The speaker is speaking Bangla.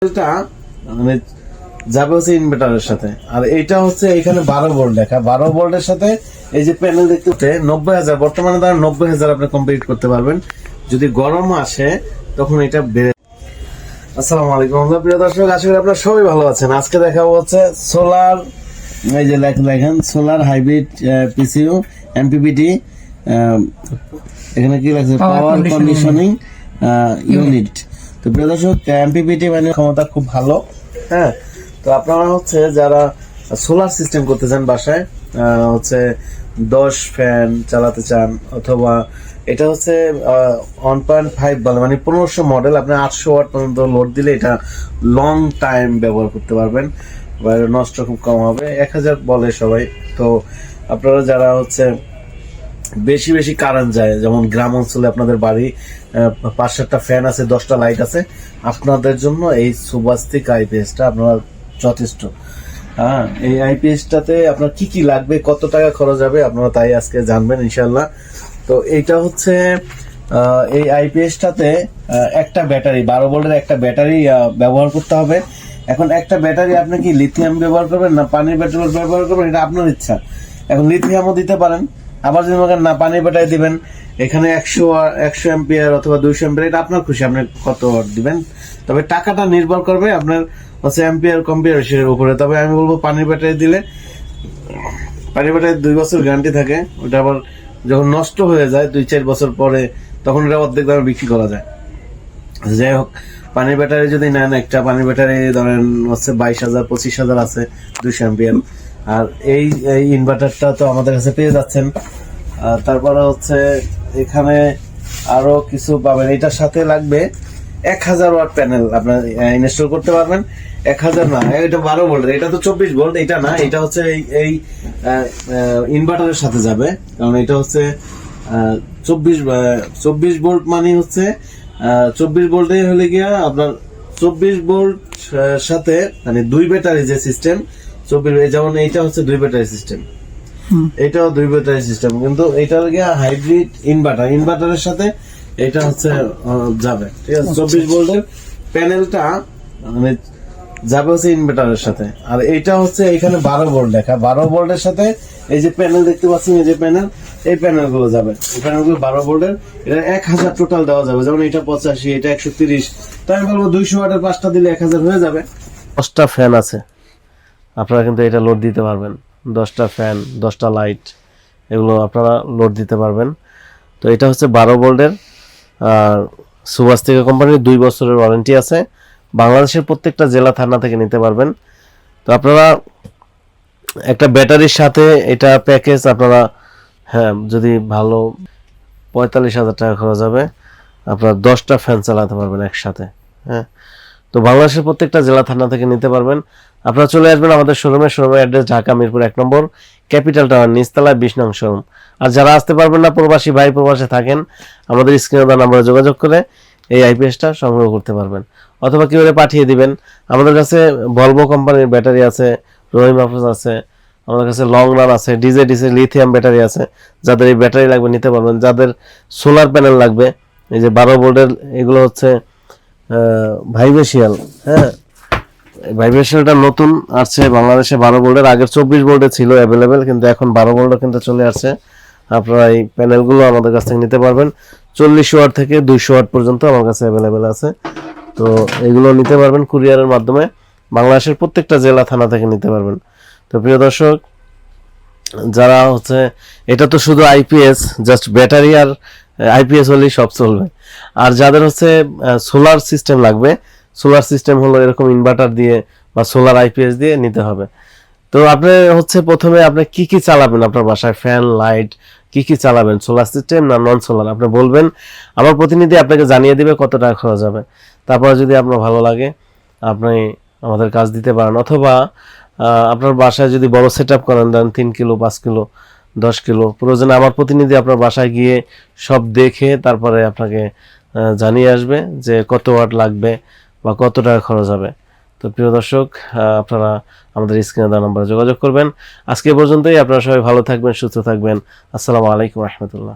এটা মানে যাবে হচ্ছে ইনভার্টারের সাথে, আর এটা হচ্ছে এখানে 12 ভোল্ট লেখা। 12 ভোল্টের সাথে এই যে প্যানেল দেখতে 90,000, বর্তমানে দাম 90,000 আপনি কমপ্লিট করতে পারবেন। যদি গরম আসে তখন এটা বেড়ে। আসসালামু আলাইকুম প্রিয় দর্শক, আশা করি আপনারা সবাই ভালো আছেন। আজকে দেখাবো হচ্ছে সোলার, এই যে দেখেন সোলার হাইব্রিড পিসিইউ এমপিপিটি, এখানে কি লাগছে পাওয়ার কন্ডিশনিং ইউনিট। তো প্রিয় দর্শক, এমপিপিটি মানে ক্ষমতা খুব ভালো। হ্যাঁ, তো আপনারা হচ্ছে যারা সোলার সিস্টেম করতে চান বাসায়, হচ্ছে 10 ফ্যান চালাতে চান, অথবা এটা হচ্ছে 1.5 বলে মানে 1500 মডেল, আপনি 800 ওয়াট পর্যন্ত লোড দিলে এটা লং টাইম ব্যবহার করতে পারবেন, নষ্ট খুব কম হবে। 1000 বলে সবাই। তো আপনারা যারা হচ্ছে বেশি বেশি কারেন্ট যায়, যেমন গ্রাম অঞ্চলে আপনাদের বাড়ি 5-7টা ফ্যান আছে, 10টা লাইট আছে, আপনাদের জন্য এই সুবাস্তিক আইপিএসটা আপনারা যথেষ্ট। হ্যাঁ, এই আইপিএসটাতে আপনার কি কি লাগবে, কত টাকা খরচ হবে, আপনারা তাই আজকে জানবেন ইনশাল্লাহ। তো এইটা হচ্ছে এই আইপিএসটাতে একটা ব্যাটারি, 12 ভোল্টের একটা ব্যাটারি ব্যবহার করতে হবে। এখন একটা ব্যাটারি আপনি কি লিথিয়াম ব্যবহার করবেন না পানির ব্যাটারি ব্যবহার করবেন, এটা আপনার ইচ্ছা। এখন লিথিয়ামও দিতে পারেন, আবার যদি মনে না পানির ব্যাটারি দিবেন, এখানে 100 অ্যাম্পিয়ার অথবা 200 অ্যাম্পিয়ার, এটা আপনার খুশি, আপনি কত ওয়াট দিবেন। তবে টাকাটা নির্ভর করবে আপনার হচ্ছে অ্যাম্পিয়ার কম্পিয়ারের উপরে। তবে আমি বলবো পানির ব্যাটারি দিলে, পানির ব্যাটারি 2 বছর গ্যারান্টি থাকে, ওটা আবার যখন নষ্ট হয়ে যায় 2-4 বছর পরে, তখন এটা অর্ধেক দামে বিক্রি করা যায়। যাই হোক, পানির ব্যাটারি যদি নেন, একটা পানির ব্যাটারি ধরেন হচ্ছে 22,000-25,000 আছে 200 অ্যাম্পিয়ার। আর এই ইনভার্টারটা তো আমাদের কাছে পেয়ে যাচ্ছেন। তারপরে হচ্ছে এখানে আরো কিছু পাবেন, এটার সাথে লাগবে 1000 ওয়াট প্যানেল আপনার ইনস্টল করতে পারবেন। 1000 না, এটা 12 ভোল্ট, এটা তো 24 ভোল্ট, এটা না, এটা হচ্ছে এই ইনভার্টারের সাথে যাবে। কারণ এটা হচ্ছে 24 ভোল্ট মানে হচ্ছে 24 ভোল্টে হলে গিয়া আপনার 24 ভোল্ট সাথে মানে 2 ব্যাটারি যে সিস্টেম 24, যেমন এইটা হচ্ছে 2 ব্যাটারি সিস্টেম, এটাও 2 ব্যাটারি সিস্টেম, কিন্তু এটা গিয়া হাইব্রিড ইনভার্টারের সাথে এটা হচ্ছে যাবে। ঠিক আছে, 24 ভোল্টের প্যানেলটা মানে যাবে হচ্ছে ইনভার্টারের সাথে। আর এটা হচ্ছে এখানে 12 ভোল্ট লেখা। 12 ভোল্টের সাথে এই যে প্যানেল দেখতে পাচ্ছেন, এই যে প্যানেল, এই প্যানেল গুলো যাবে। এই প্যানেল গুলো 12 ভোল্টের, এটা 1000 টোটাল দেওয়া যাবে। যেমন এটা 85, এটা 130, তাই আমি বলবো 200 ওয়াটের 5টা দিলে 1000 হয়ে যাবে। 10টা ফ্যান আছে, আপনারা কিন্তু এটা লোড দিতে পারবেন। 10টা ফ্যান, 10টা লাইট, এগুলো আপনারা লোড দিতে পারবেন। তো এটা হচ্ছে 12 ভোল্টের, আর সুভাস্তিকা কোম্পানির 2 বছরের ওয়ারেন্টি আছে। বাংলাদেশের প্রত্যেকটা জেলা থানা থেকে নিতে পারবেন। তো আপনারা একটা ব্যাটারির সাথে এটা প্যাকেজ আপনারা, হ্যাঁ, যদি ভালো 45,000 টাকা খরচ হবে, আপনারা 10টা ফ্যান চালাতে পারবেন একসাথে। হ্যাঁ, তো বাংলাদেশের প্রত্যেকটা জেলা থানা থেকে নিতে পারবেন। আপনারা চলে আসবেন আমাদের শোরুমের অ্যাড্রেস ঢাকা মিরপুর 1 নম্বর ক্যাপিটাল টাওয়ার, নিচতলায় 20 নং শোরুম। আর যারা আসতে পারবেন না, প্রবাসী ভাই প্রবাসে থাকেন, আমাদের স্ক্রিনে দেওয়া নম্বরে যোগাযোগ করে এই আইপিএসটা সংগ্রহ করতে পারবেন, অথবা কিভাবে পাঠিয়ে দিবেন। আমাদের কাছে ভলভো কোম্পানির ব্যাটারি আছে, রহিম আফরোজ আছে, আমাদের কাছে লং রান আছে, ডিজে লিথিয়াম ব্যাটারি আছে। যাদের এই ব্যাটারি লাগবে নিতে পারবেন। যাদের সোলার প্যানেল লাগবে, এই যে 12 ভোল্টের, এগুলো হচ্ছে ভাইব্রেশিয়াল। হ্যাঁ, ভাইব্রেশিয়ালটা নতুন আসছে বাংলাদেশে। 12 ভোল্টের, আগের 24 ভোল্টে ছিল অ্যাভেলেবেল, কিন্তু এখন 12 ভোল্টে কিন্তু চলে আসছে। আপনারা এই প্যানেলগুলো আমাদের কাছ থেকে নিতে পারবেন। 40 ওয়াট থেকে 200 ওয়াট পর্যন্ত আমার কাছে অ্যাভেলেবেল আছে। তো এগুলো নিতে পারবেন কুরিয়ারের মাধ্যমে, বাংলাদেশের প্রত্যেকটা জেলা থানা থেকে নিতে পারবেন। তো প্রিয় দর্শক, যারা হচ্ছে, এটা তো শুধু আইপিএস, জাস্ট ব্যাটারি আর আইপিএস হলেই সব চলবে। আর যাদের হচ্ছে সোলার সিস্টেম লাগবে, সোলার সিস্টেম হলো এরকম ইনভার্টার দিয়ে বা সোলার আইপিএস দিয়ে নিতে হবে। তো আপনি হচ্ছে প্রথমে আপনি কি কি চালাবেন আপনার বাসায়, ফ্যান লাইট কি কি চালাবেন, সোলার সিস্টেম না নন সোলার, আপনি বলবেন, আমার প্রতিনিধি আপনাকে জানিয়ে দিবে কত টাকা খরচ হবে। তারপরে যদি আপনার ভালো লাগে আপনি আমাদের কাজ দিতে পারেন, অথবা আপনার বাসায় যদি বড় সেট আপ করেন, দেন 3 কিলো 5 কিলো 10 কিলো, প্রয়োজনে আমার প্রতিনিধি আপনার বাসায় গিয়ে সব দেখে তারপরে আপনাকে জানিয়ে আসবে যে কত ওয়াট লাগবে বা কত টাকা খরচ হবে। তো প্রিয় দর্শক, আপনারা আমাদের স্ক্রিনে দেওয়া নম্বরে যোগাযোগ করবেন। আজকে পর্যন্তই, আপনারা সবাই ভালো থাকবেন, সুস্থ থাকবেন। আসসালামু আলাইকুম রহমতুল্লাহ।